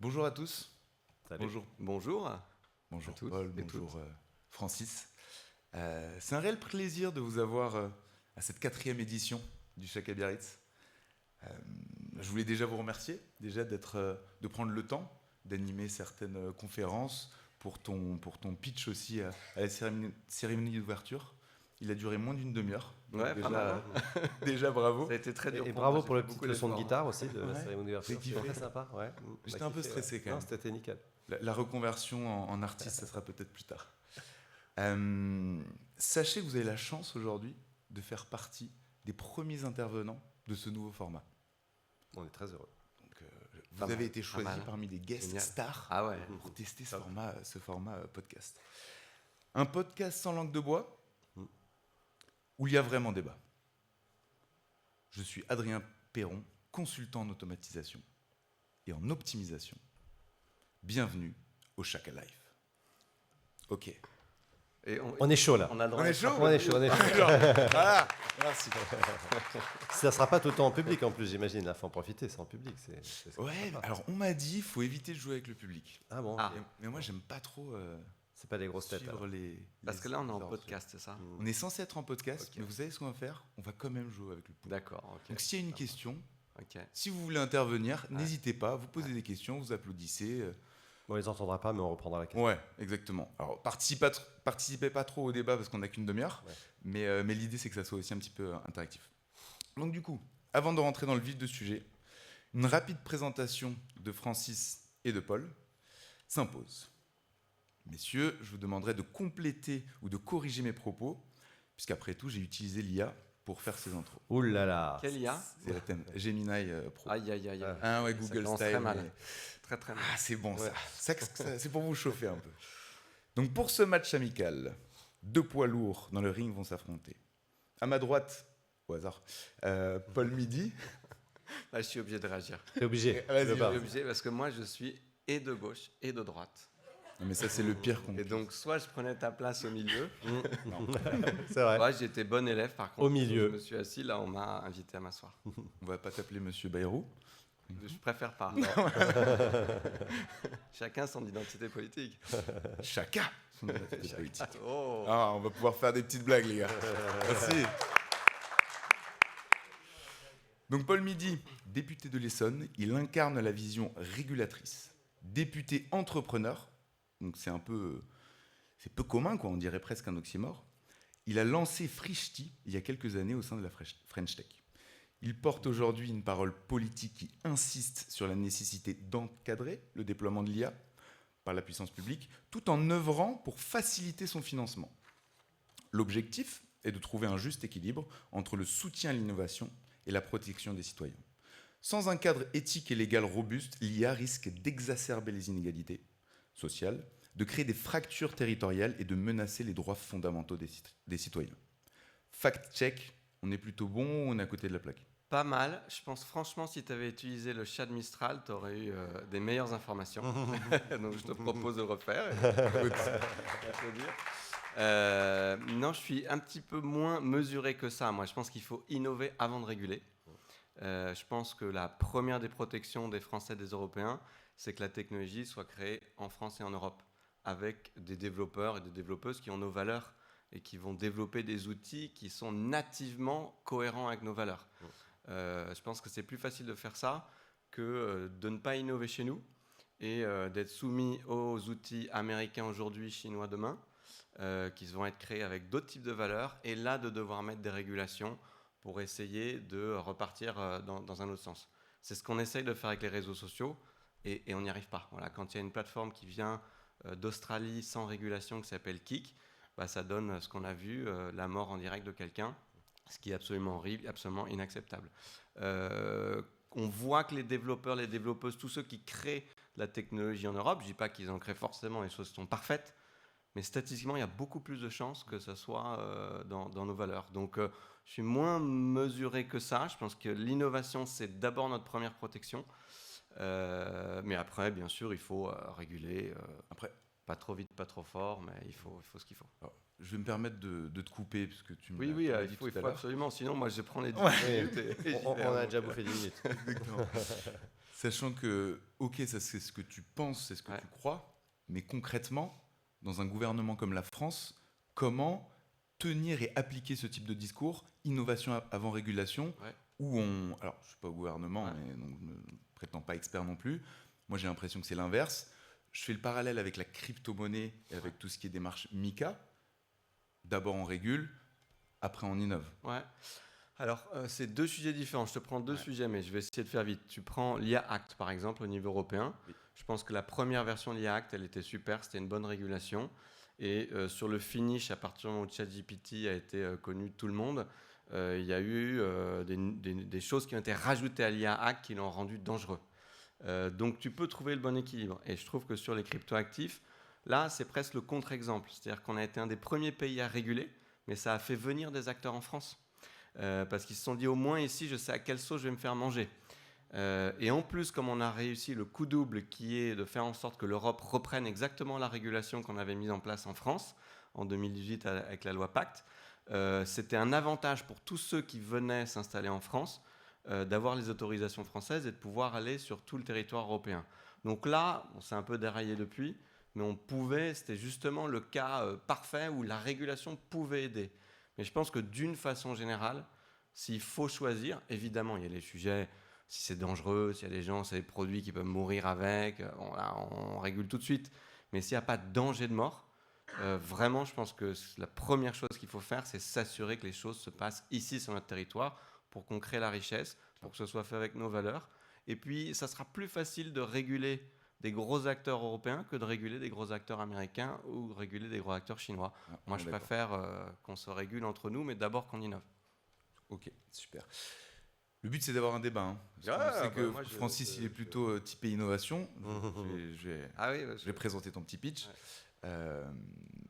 Bonjour à tous. Salut. Bonjour. Bonjour. Bonjour à tous Paul, et bonjour Francis. C'est un réel plaisir de vous avoir à cette 4e édition du Chaka Biarritz. Je voulais déjà vous remercier de prendre le temps d'animer certaines conférences pour ton pitch aussi à la cérémonie d'ouverture. Il a duré moins d'une demi-heure. Ouais, Déjà bravo. Ça a été très dur. Et pour bravo moi, pour j'ai le fait petit beaucoup leçon de d'efforts. guitare aussi de la Ouais. cérémonie d'ouverture. J'ai C'était kiffé. très sympa. Ouais. J'étais Bah, un peu kiffé, stressé quand Non, même. c'était nickel. La reconversion en artiste, ça sera peut-être plus tard. Sachez que vous avez la chance aujourd'hui de faire partie des premiers intervenants de ce nouveau format. On est très heureux. Donc, vous Pas avez mal, été pas choisi mal. parmi les guest Génial. stars Ah ouais. pour tester ce format podcast. Un podcast sans langue de bois où il y a vraiment débat. Je suis Adrien Perron, consultant en automatisation et en optimisation. Bienvenue au Chaka Life. Ok. Et On est chaud là. on a le droit On est d'être- chaud On est chaud. Voilà, merci. Ça sera pas tout le temps en public en plus, j'imagine. Il faut en profiter, c'est en public. C'est Ouais, sympa. alors on m'a dit il faut éviter de jouer avec le public. Ah bon, Ah. ok. Mais moi j'aime pas trop C'est pas des grosses têtes. suivre alors. Parce les que là, on est en ordres. podcast, c'est ça On est censé être en podcast, Ok. mais vous savez ce qu'on va faire? On va quand même jouer avec le public. D'accord, ok. Donc s'il y a une question, Ok. si vous voulez intervenir, n'hésitez pas, vous posez des questions, vous applaudissez. Bon, on les entendra pas, mais on reprendra la question. Ouais, exactement. Alors participez pas trop au débat parce qu'on n'a qu'une demi-heure, Ouais. mais l'idée c'est que ça soit aussi un petit peu interactif. Donc du coup, avant de rentrer dans le vif du sujet, une rapide présentation de Francis et de Paul s'impose. Messieurs, je vous demanderai de compléter ou de corriger mes propos, puisqu'après tout, j'ai utilisé l'IA pour faire ces intros. Ouh là là. Quel IA C'est le thème Gemini Pro. Aïe, aïe, aïe. aïe. Ah ouais, Ça Google commence Style. très mal. mais- Très, très mal. Ah, c'est bon Ouais. c'est pour vous chauffer un peu. Donc pour ce match amical, deux poids lourds dans le ring vont s'affronter. À ma droite, au hasard, Paul Midi. Là, je suis obligé de réagir. T'es obligé. Vas-y, Tu veux Je pas. suis obligé parce que moi, je suis et de gauche et de droite. Non, mais ça c'est le pire qu'on Et donc, soit je prenais ta place au milieu. C'est vrai. Ouais, j'étais bon élève, par contre. Au milieu. Je me suis assis, là, on m'a invité à m'asseoir. On va pas t'appeler Monsieur Bayrou. Je préfère pas. Chacun son identité politique. Chacun son identité politique. Oh. Ah, on va pouvoir faire des petites blagues, les gars. Merci. Donc Paul Midi, député de l'Essonne, il incarne la vision régulatrice. Député entrepreneur, donc c'est peu commun, quoi, on dirait presque un oxymore. Il a lancé Frishti il y a quelques années au sein de la French Tech. Il porte aujourd'hui une parole politique qui insiste sur la nécessité d'encadrer le déploiement de l'IA par la puissance publique, tout en œuvrant pour faciliter son financement. L'objectif est de trouver un juste équilibre entre le soutien à l'innovation et la protection des citoyens. Sans un cadre éthique et légal robuste, l'IA risque d'exacerber les inégalités sociales, de créer des fractures territoriales et de menacer les droits fondamentaux des citoyens. Fact-check, on est plutôt bon ou on est à côté de la plaque? Pas mal. Je pense franchement, si tu avais utilisé le chat de Mistral, tu aurais eu des meilleures informations. Donc je te propose de le refaire. Non, je suis un petit peu moins mesuré que ça. Moi, je pense qu'il faut innover avant de réguler. Je pense que la première des protections des Français et des Européens, c'est que la technologie soit créée en France et en Europe, avec des développeurs et des développeuses qui ont nos valeurs et qui vont développer des outils qui sont nativement cohérents avec nos valeurs. Je pense que c'est plus facile de faire ça que de ne pas innover chez nous et d'être soumis aux outils américains aujourd'hui, chinois demain, qui vont être créés avec d'autres types de valeurs, et là de devoir mettre des régulations pour essayer de repartir dans un autre sens. C'est ce qu'on essaye de faire avec les réseaux sociaux, et on n'y arrive pas. Voilà, quand il y a une plateforme qui vient d'Australie sans régulation qui s'appelle Kik, bah, ça donne ce qu'on a vu, la mort en direct de quelqu'un, ce qui est absolument horrible, absolument inacceptable. On voit que les développeurs, les développeuses, tous ceux qui créent la technologie en Europe, je ne dis pas qu'ils en créent forcément, les choses sont parfaites, mais statistiquement, il y a beaucoup plus de chances que ce soit dans nos valeurs. Donc, je suis moins mesuré que ça. Je pense que l'innovation, c'est d'abord notre première protection. Mais après, bien sûr, il faut réguler. Après, pas trop vite, pas trop fort, mais il faut ce qu'il faut. alors, je vais me permettre de te couper, puisque tu Oui, tu m'as il dit faut tout à l'heure. absolument. Sinon, moi, je prends les 10 Ouais. minutes et j'y On vais, a hein, déjà donc, bouffé 10 minutes. Exactement. Sachant que, ok, ça c'est ce que tu penses, c'est ce que Ouais. tu crois, mais concrètement, dans un gouvernement comme la France, comment tenir et appliquer ce type de discours, innovation avant régulation, Ouais. où on... Alors, je ne suis pas au gouvernement, Ouais. mais donc, je ne prétends pas expert non plus. Moi, j'ai l'impression que c'est l'inverse. Je fais le parallèle avec la crypto-monnaie et avec tout ce qui est démarche MiCA. D'abord, on régule, après, on innove. Ouais. Alors, c'est deux sujets différents. Je te prends deux Ouais. sujets, mais je vais essayer de faire vite. Tu prends l'IA Act, par exemple, au niveau européen. Oui. Je pense que la première version de l'IA Act, elle était super, c'était une bonne régulation. Et sur le finish, à partir du moment où ChatGPT a été connu de tout le monde, il y a eu des choses qui ont été rajoutées à l'IA Act qui l'ont rendu dangereux. Donc, tu peux trouver le bon équilibre. Et je trouve que sur les cryptoactifs, là, c'est presque le contre-exemple. C'est-à-dire qu'on a été un des premiers pays à réguler, mais ça a fait venir des acteurs en France. Parce qu'ils se sont dit au moins ici je sais à quelle sauce je vais me faire manger. Et en plus comme on a réussi le coup double qui est de faire en sorte que l'Europe reprenne exactement la régulation qu'on avait mise en place en France en 2018 avec la loi Pacte, c'était un avantage pour tous ceux qui venaient s'installer en France d'avoir les autorisations françaises et de pouvoir aller sur tout le territoire européen. Donc là, on s'est un peu déraillé depuis, mais on pouvait, c'était justement le cas parfait où la régulation pouvait aider. Mais je pense que d'une façon générale, s'il faut choisir, évidemment, il y a les sujets, si c'est dangereux, s'il y a des gens, c'est des produits qui peuvent mourir avec, on régule tout de suite. Mais s'il n'y a pas de danger de mort, vraiment, je pense que la première chose qu'il faut faire, c'est s'assurer que les choses se passent ici sur notre territoire pour qu'on crée la richesse, pour que ce soit fait avec nos valeurs. Et puis, ça sera plus facile de réguler des gros acteurs européens que de réguler des gros acteurs américains ou réguler des gros acteurs chinois. Ah, Moi, on je est d'accord. préfère qu'on se régule entre nous, mais d'abord qu'on innove. Ok, super. Le but, c'est d'avoir un débat. Hein, parce qu'on Ah, sait bah, que moi, Francis, il est plutôt typé innovation. Ah oui, Je vais présenter ton petit pitch. Ouais.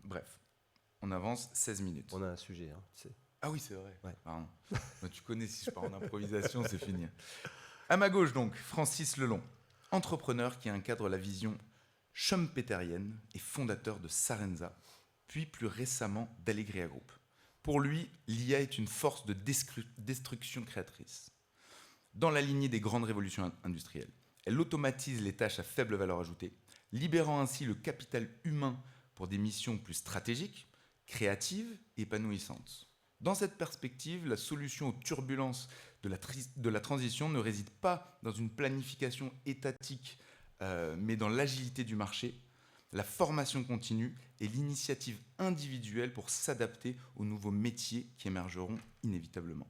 Bref, on avance 16 minutes. On a un sujet, hein, tu sais. Ah oui, c'est vrai. Ouais. Pardon. Moi, tu connais, si je pars en improvisation, c'est fini. À ma gauche, donc, Francis Lelon, entrepreneur qui encadre la vision schumpeterienne et fondateur de Sarenza, puis plus récemment d'Allegria Group. Pour lui, l'IA est une force de destruction créatrice. Dans la lignée des grandes révolutions industrielles, elle automatise les tâches à faible valeur ajoutée, libérant ainsi le capital humain pour des missions plus stratégiques, créatives et épanouissantes. Dans cette perspective, la solution aux turbulences de la transition ne réside pas dans une planification étatique, mais dans l'agilité du marché, la formation continue et l'initiative individuelle pour s'adapter aux nouveaux métiers qui émergeront inévitablement.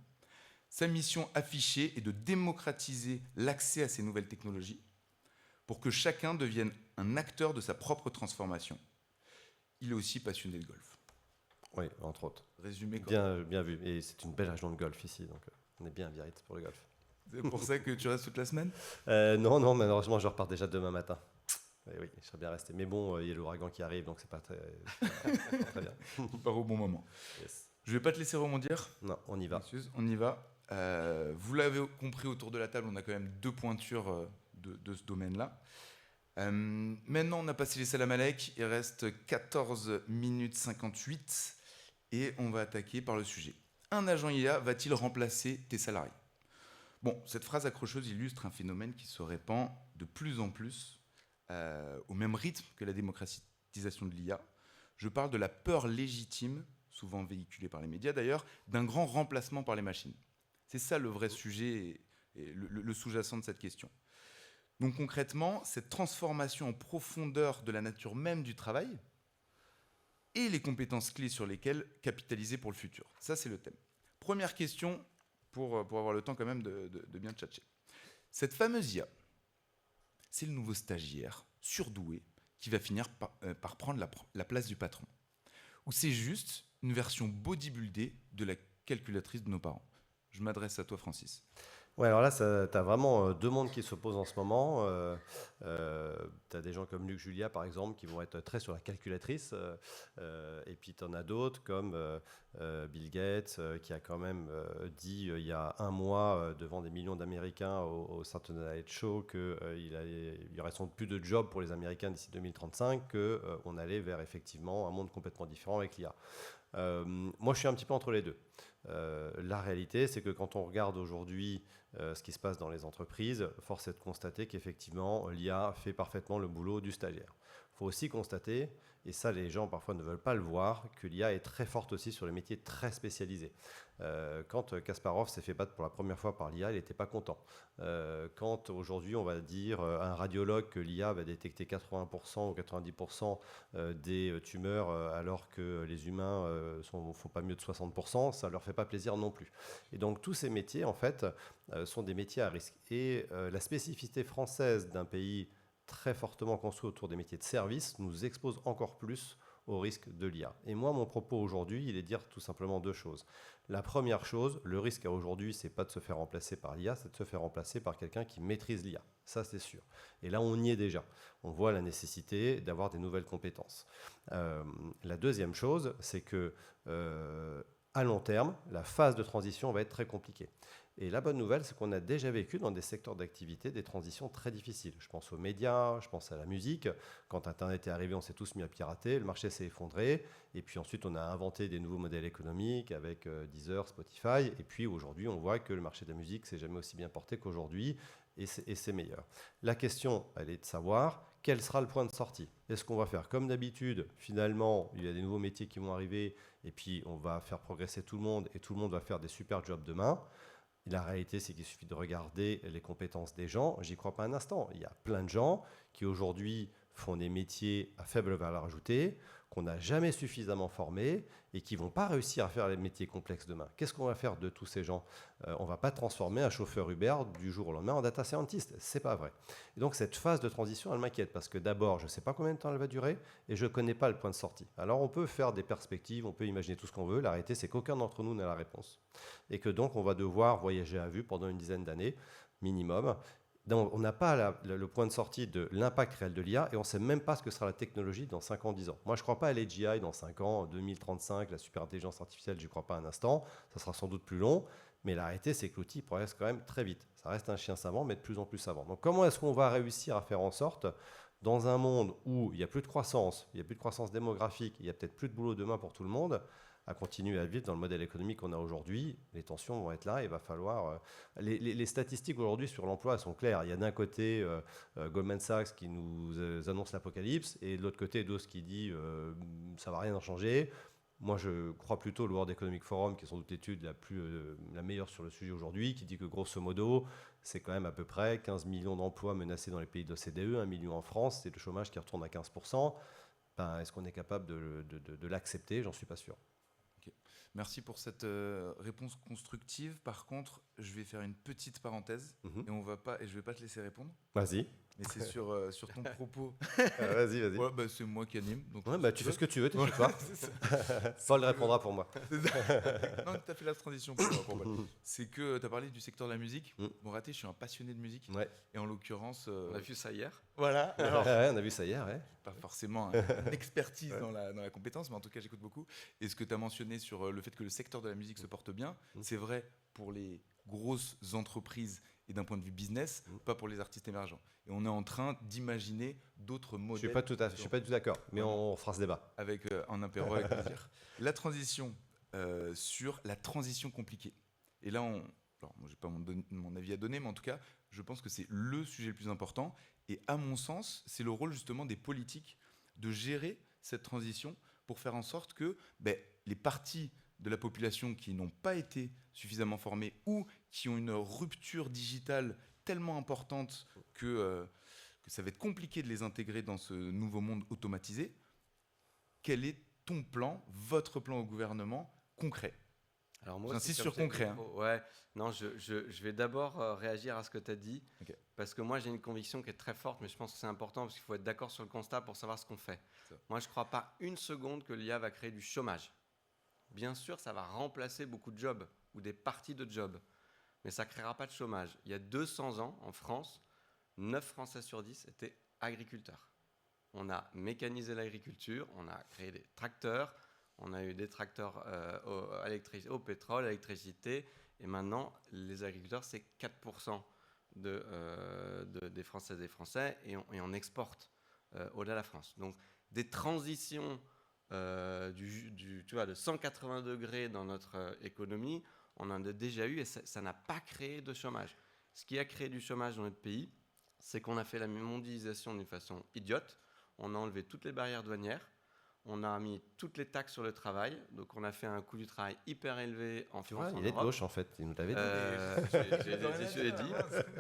Sa mission affichée est de démocratiser l'accès à ces nouvelles technologies pour que chacun devienne un acteur de sa propre transformation. Il est aussi passionné de golf. Oui, entre autres. Résumé comme Bien vu. Et c'est une belle région de golf ici, donc on est bien à Biarritz pour le golf. c'est pour ça que tu restes toute la semaine. Non, malheureusement, je repars déjà demain matin. Oui, je serais bien resté. Mais bon, il y a l'ouragan qui arrive, donc c'est pas très, pas très bien. Tu pars au bon moment. Yes. Je vais pas te laisser rebondir. Non, on y va. Excuse, on y va. Vous l'avez compris autour de la table, on a quand même deux pointures de ce domaine-là. Maintenant, on a passé les salam alek. Il reste 14 minutes 58 et on va attaquer par le sujet. Un agent IA va-t-il remplacer tes salariés? Bon, cette phrase accrocheuse illustre un phénomène qui se répand de plus en plus au même rythme que la démocratisation de l'IA. Je parle de la peur légitime, souvent véhiculée par les médias d'ailleurs, d'un grand remplacement par les machines. C'est ça le vrai sujet et le sous-jacent de cette question. Donc concrètement, cette transformation en profondeur de la nature même du travail et les compétences clés sur lesquelles capitaliser pour le futur. Ça, c'est le thème. Première question, pour avoir le temps quand même de bien tchatcher. Cette fameuse IA, c'est le nouveau stagiaire surdoué qui va finir par prendre la place du patron. Ou c'est juste une version bodybuildée de la calculatrice de nos parents. Je m'adresse à toi, Francis. Ouais, alors là, tu as vraiment deux mondes qui s'opposent en ce moment. Tu as des gens comme Luc Julia, par exemple, qui vont être très sur la calculatrice. Et puis, tu en as d'autres comme Bill Gates, qui a quand même dit il y a un mois, devant des millions d'Américains au Saturday Night Show, qu'il y aurait sans doute plus de jobs pour les Américains d'ici 2035, qu'on allait vers effectivement un monde complètement différent avec l'IA. Moi, je suis un petit peu entre les deux. La réalité, c'est que quand on regarde aujourd'hui ce qui se passe dans les entreprises, force est de constater qu'effectivement, l'IA fait parfaitement le boulot du stagiaire. Il faut aussi constater, et ça les gens parfois ne veulent pas le voir, que l'IA est très forte aussi sur les métiers très spécialisés. Quand Kasparov s'est fait battre pour la première fois par l'IA, il n'était pas content. Quand aujourd'hui on va dire à un radiologue que l'IA va détecter 80% ou 90% des tumeurs alors que les humains ne font pas mieux de 60%, ça ne leur fait pas plaisir non plus. Et donc tous ces métiers en fait sont des métiers à risque. Et la spécificité française d'un pays très fortement construit autour des métiers de service nous expose encore plus au risque de l'IA. Et moi, mon propos aujourd'hui, il est de dire tout simplement deux choses. La première chose, le risque aujourd'hui, c'est pas de se faire remplacer par l'IA, c'est de se faire remplacer par quelqu'un qui maîtrise l'IA. Ça, c'est sûr. Et là, on y est déjà. On voit la nécessité d'avoir des nouvelles compétences. La deuxième chose, c'est que à long terme, la phase de transition va être très compliquée. Et la bonne nouvelle, c'est qu'on a déjà vécu dans des secteurs d'activité des transitions très difficiles. Je pense aux médias, je pense à la musique. Quand Internet est arrivé, on s'est tous mis à pirater, le marché s'est effondré. Et puis ensuite, on a inventé des nouveaux modèles économiques avec Deezer, Spotify. Et puis aujourd'hui, on voit que le marché de la musique s'est jamais aussi bien porté qu'aujourd'hui. Et c'est meilleur. La question, elle est de savoir quel sera le point de sortie. Est-ce qu'on va faire comme d'habitude? Finalement, il y a des nouveaux métiers qui vont arriver et puis on va faire progresser tout le monde et tout le monde va faire des super jobs demain. La réalité, c'est qu'il suffit de regarder les compétences des gens. J'y crois pas un instant. Il y a plein de gens qui aujourd'hui font des métiers à faible valeur ajoutée, qu'on n'a jamais suffisamment formés et qui ne vont pas réussir à faire les métiers complexes demain. Qu'est-ce qu'on va faire de tous ces gens? On ne va pas transformer un chauffeur Uber du jour au lendemain en data scientist. Ce n'est pas vrai. Et donc cette phase de transition, elle m'inquiète parce que d'abord, je ne sais pas combien de temps elle va durer et je ne connais pas le point de sortie. Alors on peut faire des perspectives, on peut imaginer tout ce qu'on veut. La réalité, c'est qu'aucun d'entre nous n'a la réponse. Et que donc on va devoir voyager à vue pendant une dizaine d'années minimum. Donc, on n'a pas le point de sortie de l'impact réel de l'IA et on ne sait même pas ce que sera la technologie dans 5 ans, 10 ans. Moi, je ne crois pas à l'AGI dans 5 ans, 2035, la superintelligence artificielle, je n'y crois pas un instant. Ça sera sans doute plus long, mais la réalité, c'est que l'outil progresse quand même très vite. Ça reste un chien savant, mais de plus en plus savant. Donc, comment est-ce qu'on va réussir à faire en sorte, dans un monde où il n'y a plus de croissance, il n'y a plus de croissance démographique, il n'y a peut-être plus de boulot demain pour tout le monde, à continuer à vivre dans le modèle économique qu'on a aujourd'hui, les tensions vont être là, il va falloir... les statistiques aujourd'hui sur l'emploi sont claires. Il y a d'un côté Goldman Sachs qui nous annonce l'apocalypse et de l'autre côté DOS qui dit ça ne va rien en changer. Moi, je crois plutôt le World Economic Forum, qui est sans doute l'étude la meilleure sur le sujet aujourd'hui, qui dit que grosso modo, c'est quand même à peu près 15 millions d'emplois menacés dans les pays de l'OCDE, 1 million en France, c'est le chômage qui retourne à 15%. Ben, est-ce qu'on est capable de l'accepter? J'en suis pas sûr. Merci pour cette réponse constructive. Par contre, je vais faire une petite parenthèse et je vais pas te laisser répondre. Vas-y. Mais c'est sur ton propos. Vas-y. Ouais, bah, c'est moi qui anime. Donc tu fais ce que tu veux, t'es chez toi. Paul répondra pour moi. Non, tu as fait la transition pour moi. C'est que tu as parlé du secteur de la musique. Bon, raté, je suis un passionné de musique. Ouais. Et en l'occurrence... On a vu ça hier. Voilà. Alors, on a vu ça hier. Ouais. Pas forcément une expertise dans la compétence, mais en tout cas, j'écoute beaucoup. Et ce que tu as mentionné sur le fait que le secteur de la musique se porte bien, c'est vrai pour les grosses entreprises et d'un point de vue business, pas pour les artistes émergents. Et on est en train d'imaginer d'autres modèles. Je suis pas tout d'accord, mais on fera ce débat. Avec un apéro avec plaisir. La transition sur la transition compliquée. Et là, alors, moi, je n'ai pas mon avis à donner, mais en tout cas, je pense que c'est le sujet le plus important. Et à mon sens, c'est le rôle justement des politiques de gérer cette transition pour faire en sorte que les parties de la population qui n'ont pas été suffisamment formées ou qui ont une rupture digitale tellement importante que ça va être compliqué de les intégrer dans ce nouveau monde automatisé. Quel est ton plan, votre plan au gouvernement concret? Alors moi, j'insiste sur concret. Hein. Ouais, non, je vais d'abord réagir à ce que tu as dit, parce que moi j'ai une conviction qui est très forte, mais je pense que c'est important parce qu'il faut être d'accord sur le constat pour savoir ce qu'on fait. Moi, je ne crois pas une seconde que l'IA va créer du chômage. Bien sûr, ça va remplacer beaucoup de jobs ou des parties de jobs, mais ça ne créera pas de chômage. Il y a 200 ans, en France, 9 Français sur 10 étaient agriculteurs. On a mécanisé l'agriculture, on a créé des tracteurs, on a eu des tracteurs au pétrole, à l'électricité, et maintenant, les agriculteurs, c'est 4% des Françaises et des Français, et on exporte au-delà de la France. Donc, des transitions de 180 degrés dans notre économie, on en a déjà eu et ça n'a pas créé de chômage. Ce qui a créé du chômage dans notre pays, c'est qu'on a fait la mondialisation d'une façon idiote. On a enlevé toutes les barrières douanières. On a mis toutes les taxes sur le travail. Donc, on a fait un coût du travail hyper élevé en France. Il est de gauche, en fait. Il nous l'avait dit. Je l'ai dit.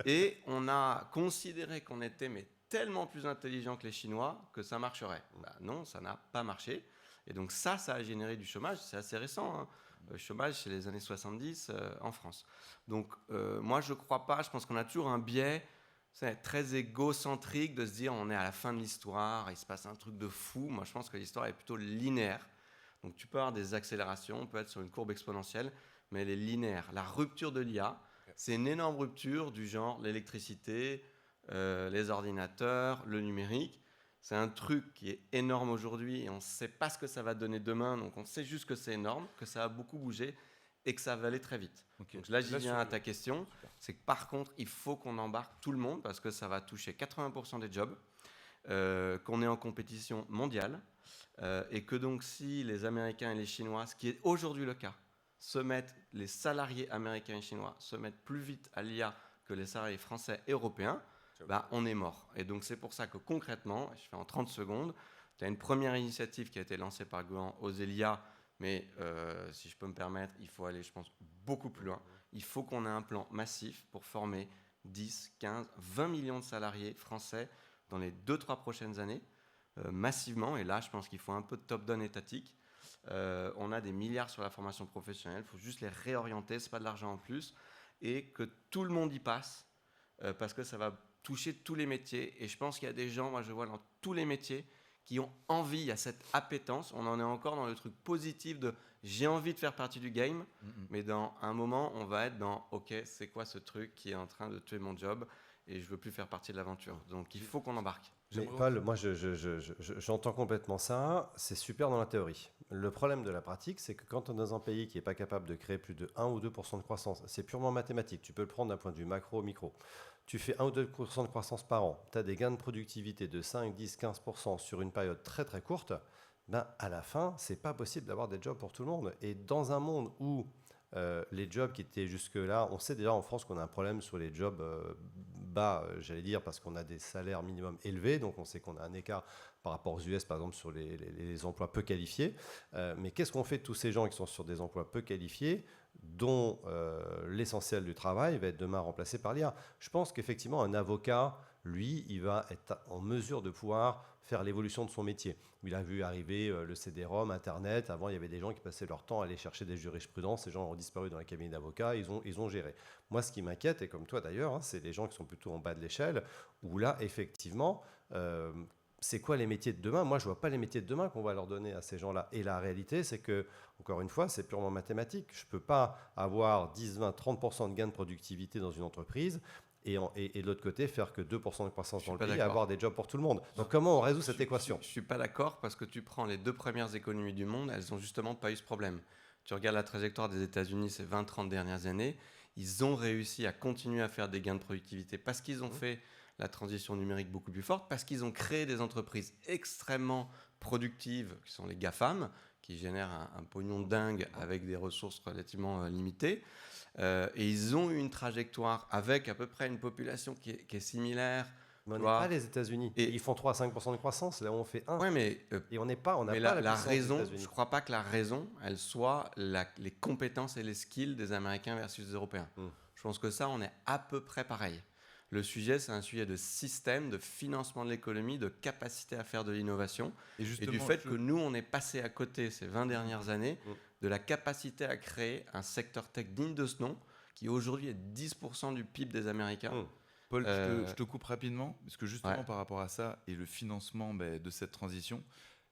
Et on a considéré qu'on était tellement plus intelligent que les Chinois que ça marcherait. Non, ça n'a pas marché. Et donc, ça a généré du chômage. C'est assez récent, hein. Le chômage, c'est les années 70 en France. Donc, moi, je ne crois pas. Je pense qu'on a toujours un biais très égocentrique de se dire on est à la fin de l'histoire, il se passe un truc de fou. Moi, je pense que l'histoire est plutôt linéaire. Donc, tu peux avoir des accélérations, on peut être sur une courbe exponentielle, mais elle est linéaire. La rupture de l'IA, c'est une énorme rupture du genre l'électricité, les ordinateurs, le numérique. C'est un truc qui est énorme aujourd'hui et on ne sait pas ce que ça va donner demain. Donc, on sait juste que c'est énorme, que ça a beaucoup bougé et que ça va aller très vite. Okay. Donc là, j'y viens à ta question. C'est que par contre, il faut qu'on embarque tout le monde parce que ça va toucher 80% des jobs, qu'on est en compétition mondiale et que donc si les Américains et les Chinois, ce qui est aujourd'hui le cas, les salariés américains et chinois se mettent plus vite à l'IA que les salariés français et européens, on est mort. Et donc c'est pour ça que concrètement, je fais en 30 secondes, tu as une première initiative qui a été lancée par le gouvernement Oser l'IA. Mais si je peux me permettre, il faut aller, je pense, beaucoup plus loin. Il faut qu'on ait un plan massif pour former 10, 15, 20 millions de salariés français dans les 2-3 prochaines années, massivement. Et là, je pense qu'il faut un peu de top-down étatique. On a des milliards sur la formation professionnelle. Il faut juste les réorienter. Ce n'est pas de l'argent en plus. Et que tout le monde y passe parce que ça va toucher tous les métiers. Et je pense qu'il y a des gens, moi je vois dans tous les métiers, qui ont envie, il y a cette appétence, on en est encore dans le truc positif de j'ai envie de faire partie du game, mais dans un moment, on va être dans ok, c'est quoi ce truc qui est en train de tuer mon job et je veux plus faire partie de l'aventure. Donc il faut qu'on embarque. Mais Paul, moi j'entends complètement ça, c'est super dans la théorie. Le problème de la pratique, c'est que quand on est dans un pays qui n'est pas capable de créer plus de 1 ou 2% de croissance, c'est purement mathématique, tu peux le prendre d'un point de vue macro, micro. Tu fais 1 ou 2% de croissance par an, tu as des gains de productivité de 5, 10, 15% sur une période très très courte, à la fin, c'est pas possible d'avoir des jobs pour tout le monde. Et dans un monde où les jobs qui étaient jusque-là, on sait déjà en France qu'on a un problème sur les jobs bas, j'allais dire, parce qu'on a des salaires minimum élevés, donc on sait qu'on a un écart par rapport aux US, par exemple, sur les emplois peu qualifiés. Mais qu'est-ce qu'on fait de tous ces gens qui sont sur des emplois peu qualifiés, dont l'essentiel du travail va être demain remplacé par l'IA? Je pense qu'effectivement, un avocat, lui, il va être en mesure de pouvoir faire l'évolution de son métier. Il a vu arriver le CD-ROM, Internet. Avant, il y avait des gens qui passaient leur temps à aller chercher des jurisprudences. Ces gens ont disparu dans les cabinets d'avocats. Ils ont géré. Moi, ce qui m'inquiète, et comme toi d'ailleurs, c'est les gens qui sont plutôt en bas de l'échelle, où là, effectivement, c'est quoi les métiers de demain? Moi, je ne vois pas les métiers de demain qu'on va leur donner à ces gens-là. Et la réalité, c'est que, encore une fois, c'est purement mathématique. Je ne peux pas avoir 10, 20, 30% de gain de productivité dans une entreprise et de l'autre côté, faire que 2% de croissance dans le pays et avoir des jobs pour tout le monde. Donc, comment on résout cette équation? Je ne suis pas d'accord parce que tu prends les 2 premières économies du monde, elles n'ont justement pas eu ce problème. Tu regardes la trajectoire des États-Unis ces 20-30 dernières années, ils ont réussi à continuer à faire des gains de productivité parce qu'ils ont fait la transition numérique beaucoup plus forte, parce qu'ils ont créé des entreprises extrêmement productives, qui sont les GAFAM, qui génèrent un pognon de dingue avec des ressources relativement limitées. Et ils ont eu une trajectoire avec à peu près une population qui est similaire. Mais on n'est pas les États-Unis. Et ils font 3 à 5% de croissance, là où on fait 1. Ouais, mais et on n'a pas la raison, je ne crois pas que la raison, elle soit les compétences et les skills des Américains versus des Européens. Je pense que ça, on est à peu près pareil. Le sujet, c'est un sujet de système, de financement de l'économie, de capacité à faire de l'innovation et du fait que nous, on est passé à côté ces 20 dernières années de la capacité à créer un secteur tech digne de ce nom qui aujourd'hui est 10% du PIB des Américains. Paul, je te coupe rapidement parce que justement par rapport à ça et le financement de cette transition,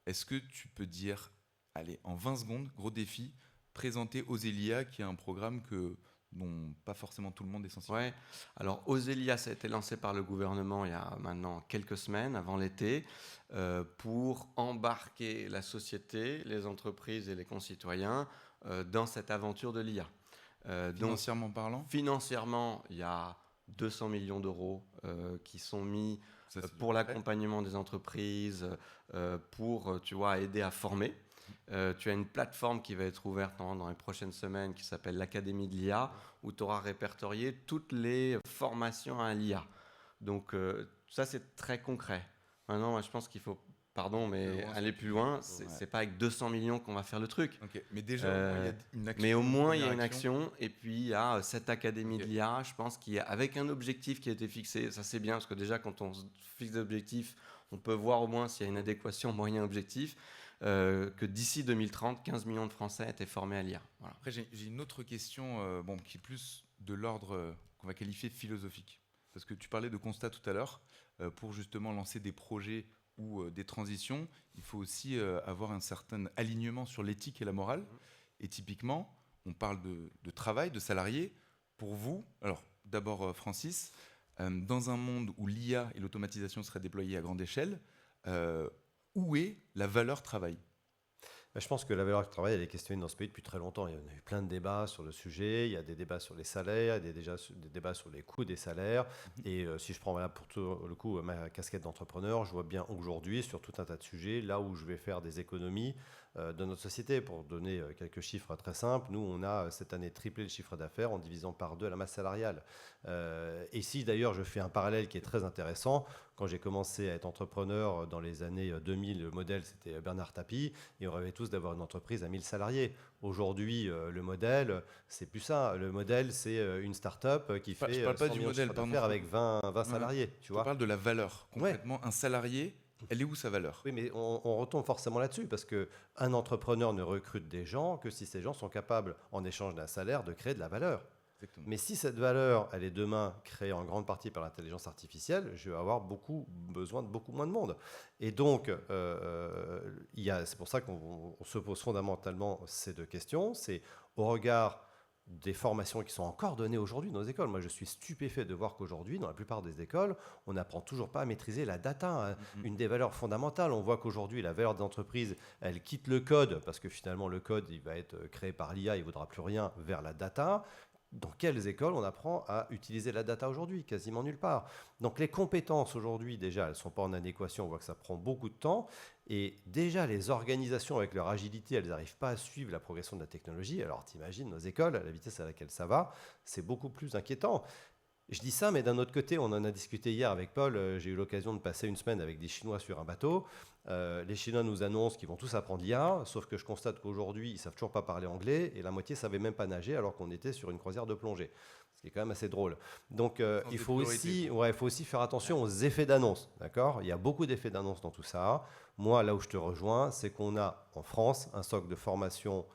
est-ce que tu peux dire, allez, en 20 secondes, gros défi, présenter Oser l'IA qui est un programme dont pas forcément tout le monde est sensible. Ouais. Alors, Oser l'IA, ça a été lancé par le gouvernement il y a maintenant quelques semaines, avant l'été, pour embarquer la société, les entreprises et les concitoyens dans cette aventure de l'IA. Financièrement parlant ? Financièrement, il y a 200 millions d'euros qui sont mis pour l'accompagnement des entreprises, pour aider à former. Tu as une plateforme qui va être ouverte dans les prochaines semaines qui s'appelle l'Académie de l'IA, où tu auras répertorié toutes les formations à l'IA. Donc ça, c'est très concret. Maintenant, moi, je pense qu'il faut, pardon, mais aller plus loin. C'est pas avec 200 millions qu'on va faire le truc. Ok, mais déjà, au moins, il y a une action. Mais au moins, il y a une première action. Et puis, il y a cette Académie de l'IA, je pense, avec un objectif qui a été fixé. Ça, c'est bien, parce que déjà, quand on fixe des objectifs, on peut voir au moins s'il y a une adéquation moyen-objectif. Que d'ici 2030, 15 millions de Français étaient formés à l'IA. Voilà. Après, j'ai une autre question qui est plus de l'ordre qu'on va qualifier philosophique. Parce que tu parlais de constat tout à l'heure. Pour justement lancer des projets ou des transitions, il faut aussi avoir un certain alignement sur l'éthique et la morale. Et typiquement, on parle de travail, de salariés. Pour vous, alors d'abord Francis, dans un monde où l'IA et l'automatisation seraient déployées à grande échelle, où est la valeur travail ? Je pense que la valeur du travail, elle est questionnée dans ce pays depuis très longtemps. Il y a eu plein de débats sur le sujet. Il y a des débats sur les salaires, il y a des débats sur les coûts des salaires. Et si je prends pour tout le coup ma casquette d'entrepreneur, je vois bien aujourd'hui sur tout un tas de sujets, là où je vais faire des économies de notre société. Pour donner quelques chiffres très simples, nous, on a cette année triplé le chiffre d'affaires en divisant par 2 la masse salariale. Et si d'ailleurs je fais un parallèle qui est très intéressant, quand j'ai commencé à être entrepreneur dans les années 2000, le modèle c'était Bernard Tapie et on rêvait tous d'avoir une entreprise à 1000 salariés. Aujourd'hui, le modèle, c'est plus ça. Le modèle, c'est une start-up qui fait Je parle pas 100 du millions de modèle, chiffre d'affaires avec 20 salariés. Tu Je vois. parle de la valeur. Concrètement, un salarié, elle est où sa valeur ? Oui, mais on retombe forcément là-dessus parce qu'un entrepreneur ne recrute des gens que si ces gens sont capables, en échange d'un salaire, de créer de la valeur. Exactement. Mais si cette valeur, elle est demain créée en grande partie par l'intelligence artificielle, je vais avoir besoin de beaucoup moins de monde. Et donc, c'est pour ça qu'on se pose fondamentalement ces deux questions. C'est au regard des formations qui sont encore données aujourd'hui dans nos écoles. Moi, je suis stupéfait de voir qu'aujourd'hui, dans la plupart des écoles, on n'apprend toujours pas à maîtriser la data, une des valeurs fondamentales. On voit qu'aujourd'hui, la valeur des entreprises, elle quitte le code, parce que finalement, le code, il va être créé par l'IA, il ne vaudra plus rien, vers la data. Dans quelles écoles on apprend à utiliser la data aujourd'hui ? Quasiment nulle part. Donc les compétences aujourd'hui, déjà, elles ne sont pas en adéquation. On voit que ça prend beaucoup de temps. Et déjà, les organisations, avec leur agilité, elles n'arrivent pas à suivre la progression de la technologie. Alors t'imagines, nos écoles, à la vitesse à laquelle ça va, c'est beaucoup plus inquiétant. Je dis ça, mais d'un autre côté, on en a discuté hier avec Paul. J'ai eu l'occasion de passer une semaine avec des Chinois sur un bateau. Les Chinois nous annoncent qu'ils vont tous apprendre l'IA, sauf que je constate qu'aujourd'hui, ils ne savent toujours pas parler anglais et la moitié ne savait même pas nager alors qu'on était sur une croisière de plongée. Ce qui est quand même assez drôle. Donc, il faut aussi faire attention aux effets d'annonce. D'accord ? Il y a beaucoup d'effets d'annonce dans tout ça. Moi, là où je te rejoins, c'est qu'on a en France un socle de formation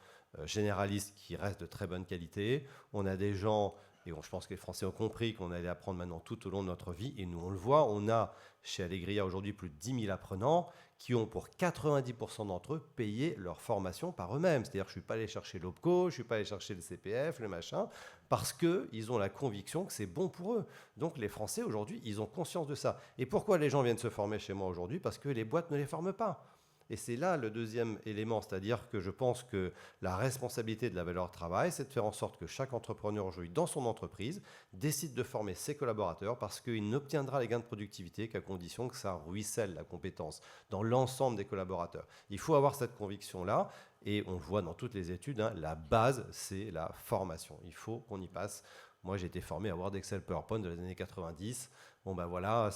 généraliste qui reste de très bonne qualité. On a des gens... Et je pense que les Français ont compris qu'on allait apprendre maintenant tout au long de notre vie. Et nous, on le voit, on a chez Allegria aujourd'hui plus de 10 000 apprenants qui ont pour 90% d'entre eux payé leur formation par eux-mêmes. C'est-à-dire que je ne suis pas allé chercher l'OPCO, je ne suis pas allé chercher le CPF, le machin, parce qu'ils ont la conviction que c'est bon pour eux. Donc les Français aujourd'hui, ils ont conscience de ça. Et pourquoi les gens viennent se former chez moi aujourd'hui ? Parce que les boîtes ne les forment pas. Et c'est là le deuxième élément, c'est-à-dire que je pense que la responsabilité de la valeur travail, c'est de faire en sorte que chaque entrepreneur aujourd'hui dans son entreprise décide de former ses collaborateurs parce qu'il n'obtiendra les gains de productivité qu'à condition que ça ruisselle la compétence dans l'ensemble des collaborateurs. Il faut avoir cette conviction-là et on le voit dans toutes les études, la base, c'est la formation. Il faut qu'on y passe. Moi, j'ai été formé à Word, Excel, PowerPoint de les années 90. Bon ben voilà,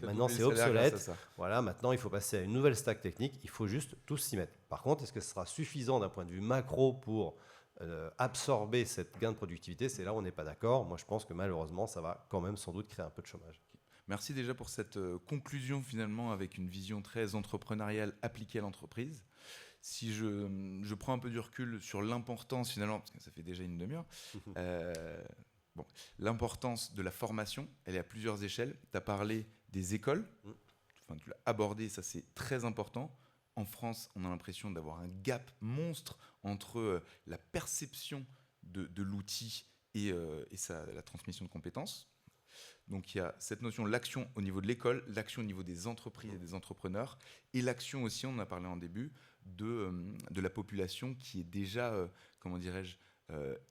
maintenant c'est obsolète. Voilà, maintenant il faut passer à une nouvelle stack technique. Il faut juste tous s'y mettre. Par contre, est-ce que ce sera suffisant d'un point de vue macro pour absorber cette gain de productivité ? C'est là où on n'est pas d'accord. Moi, je pense que malheureusement, ça va quand même sans doute créer un peu de chômage. Merci déjà pour cette conclusion finalement avec une vision très entrepreneuriale appliquée à l'entreprise. Si je prends un peu du recul sur l'importance finalement, parce que ça fait déjà une demi-heure, l'importance de la formation, elle est à plusieurs échelles. Tu as parlé des écoles, tu l'as abordé, ça c'est très important. En France, on a l'impression d'avoir un gap monstre entre la perception de l'outil et la transmission de compétences. Donc il y a cette notion de l'action au niveau de l'école, l'action au niveau des entreprises et des entrepreneurs, et l'action aussi, on en a parlé en début, de la population qui est déjà,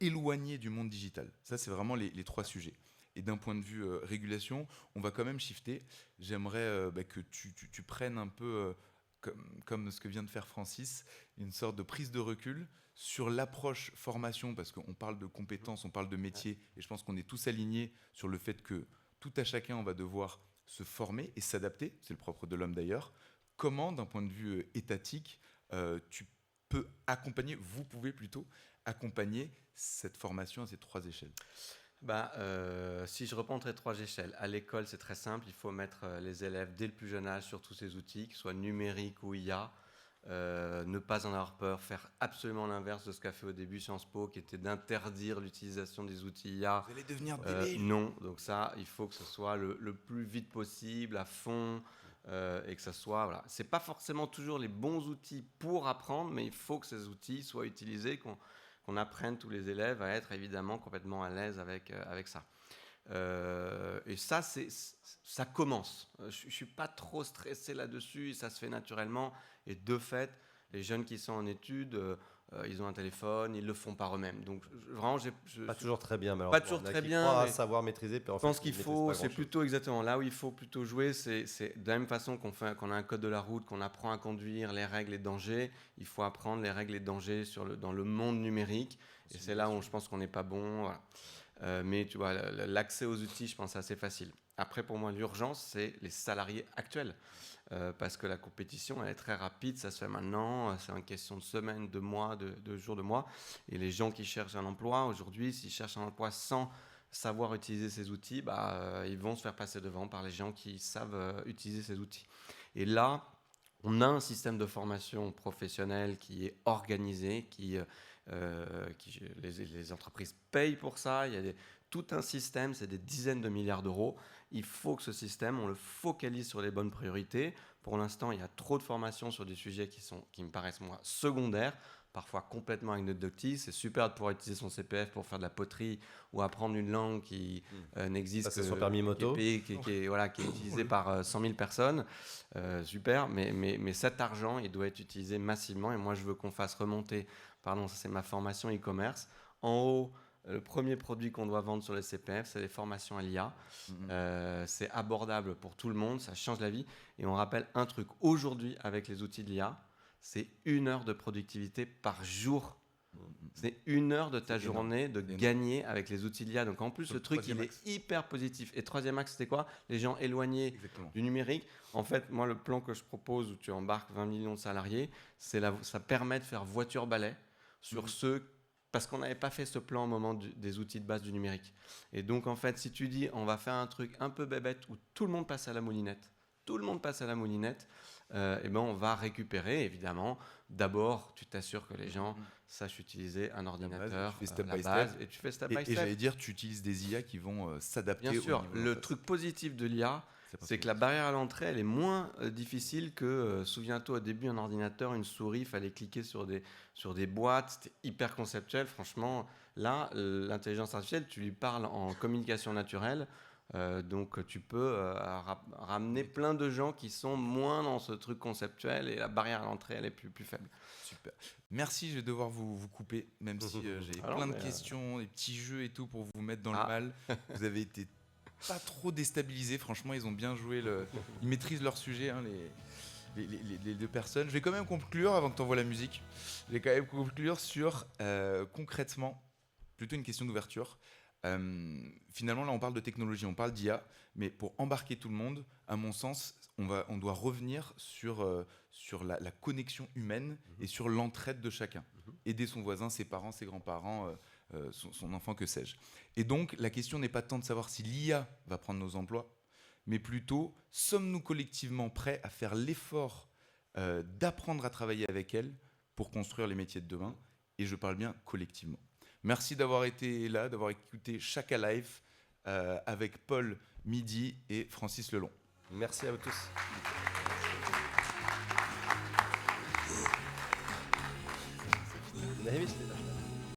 éloignée du monde digital. Ça, c'est vraiment les trois sujets. Et d'un point de vue régulation, on va quand même shifter. J'aimerais que tu prennes un peu comme ce que vient de faire Francis, une sorte de prise de recul sur l'approche formation, parce qu'on parle de compétences, on parle de métier, et je pense qu'on est tous alignés sur le fait que tout à chacun, on va devoir se former et s'adapter, c'est le propre de l'homme d'ailleurs. Comment, d'un point de vue étatique, tu peux accompagner, vous pouvez plutôt accompagner cette formation à ces 3 échelles? Si je reprends les 3 échelles, à l'école, c'est très simple. Il faut mettre les élèves dès le plus jeune âge sur tous ces outils, qu'ils soient numériques ou IA. Ne pas en avoir peur, faire absolument l'inverse de ce qu'a fait au début Sciences Po, qui était d'interdire l'utilisation des outils IA. Vous allez devenir débile. Non, donc ça, il faut que ce soit le plus vite possible, à fond, et que ça soit... Voilà. Ce n'est pas forcément toujours les bons outils pour apprendre, mais il faut que ces outils soient utilisés, qu'on apprenne tous les élèves à être évidemment complètement à l'aise avec ça. Et ça, ça commence. Je ne suis pas trop stressé là-dessus, ça se fait naturellement. Et de fait, les jeunes qui sont en études, ils ont un téléphone, ils ne le font pas eux-mêmes. Donc vraiment, Pas toujours très bien, pas toujours très bien. Croient à savoir maîtriser, puis en je pense fait, qu'il faut, c'est plutôt exactement là où il faut plutôt jouer. C'est de la même façon qu'on a un code de la route, qu'on apprend à conduire, les règles et dangers. Il faut apprendre les règles et dangers dans le monde numérique. Et c'est là où je pense qu'on n'est pas bon. Voilà. Mais tu vois, l'accès aux outils, je pense, c'est assez facile. Après, pour moi, l'urgence, c'est les salariés actuels. Parce que la compétition, elle est très rapide, ça se fait maintenant, c'est une question de semaines, de mois, de jours, de mois. Et les gens qui cherchent un emploi, aujourd'hui, s'ils cherchent un emploi sans savoir utiliser ces outils, ils vont se faire passer devant par les gens qui savent utiliser ces outils. Et là, on a un système de formation professionnelle qui est organisé, les entreprises payent pour ça, il y a tout un système, c'est des dizaines de milliards d'euros. Il faut que ce système, on le focalise sur les bonnes priorités. Pour l'instant, il y a trop de formations sur des sujets qui me paraissent, moi, secondaires, parfois complètement anecdotiques. C'est super de pouvoir utiliser son CPF pour faire de la poterie ou apprendre une langue qui n'existe que... son permis moto. Qui est utilisé par 100 000 personnes. Super, mais cet argent, il doit être utilisé massivement. Et moi, je veux qu'on fasse remonter, ça c'est ma formation e-commerce, en haut. Le premier produit qu'on doit vendre sur les CPF, c'est les formations à l'IA. C'est abordable pour tout le monde, ça change la vie. Et on rappelle un truc, aujourd'hui, avec les outils de l'IA, c'est 1 heure de productivité par jour. C'est 1 heure de ta journée de gagner avec les outils de l'IA. Donc en plus, le truc, il est hyper positif. Et 3e axe, c'était quoi? Les gens éloignés du numérique. En fait, moi, le plan que je propose, où tu embarques 20 millions de salariés, ça permet de faire voiture-balai sur ceux... Parce qu'on n'avait pas fait ce plan au moment des outils de base du numérique. Et donc, en fait, si tu dis, on va faire un truc un peu bébête où tout le monde passe à la moulinette, on va récupérer, évidemment. D'abord, tu t'assures que les gens sachent utiliser un ordinateur, tu fais step la by base, step. et tu fais step by step. Et j'allais dire, tu utilises des IA qui vont s'adapter. Bien sûr, le truc positif de l'IA, c'est que la barrière à l'entrée, elle est moins difficile que, souviens-toi, au début, un ordinateur, une souris, il fallait cliquer sur des boîtes, c'était hyper conceptuel. Franchement, là, l'intelligence artificielle, tu lui parles en communication naturelle, donc tu peux ramener plein de gens qui sont moins dans ce truc conceptuel et la barrière à l'entrée, elle est plus faible. Super. Merci, je vais devoir vous couper, même si j'ai plein de questions, des petits jeux et tout pour vous mettre dans le mal. Vous avez été pas trop déstabilisés, franchement, ils ont bien joué, ils maîtrisent leur sujet, hein, les 2 personnes. Je vais quand même conclure, avant que tu envoies la musique, sur concrètement, plutôt une question d'ouverture. Finalement, là, on parle de technologie, on parle d'IA, mais pour embarquer tout le monde, à mon sens, on doit revenir sur la connexion humaine et sur l'entraide de chacun. Aider son voisin, ses parents, ses grands-parents, son enfant, que sais-je. Et donc, la question n'est pas tant de savoir si l'IA va prendre nos emplois, mais plutôt, sommes-nous collectivement prêts à faire l'effort d'apprendre à travailler avec elle pour construire les métiers de demain? Et je parle bien collectivement. Merci d'avoir été là, d'avoir écouté Chaka Life avec Paul Midi et Francis Lelon. Merci à vous tous.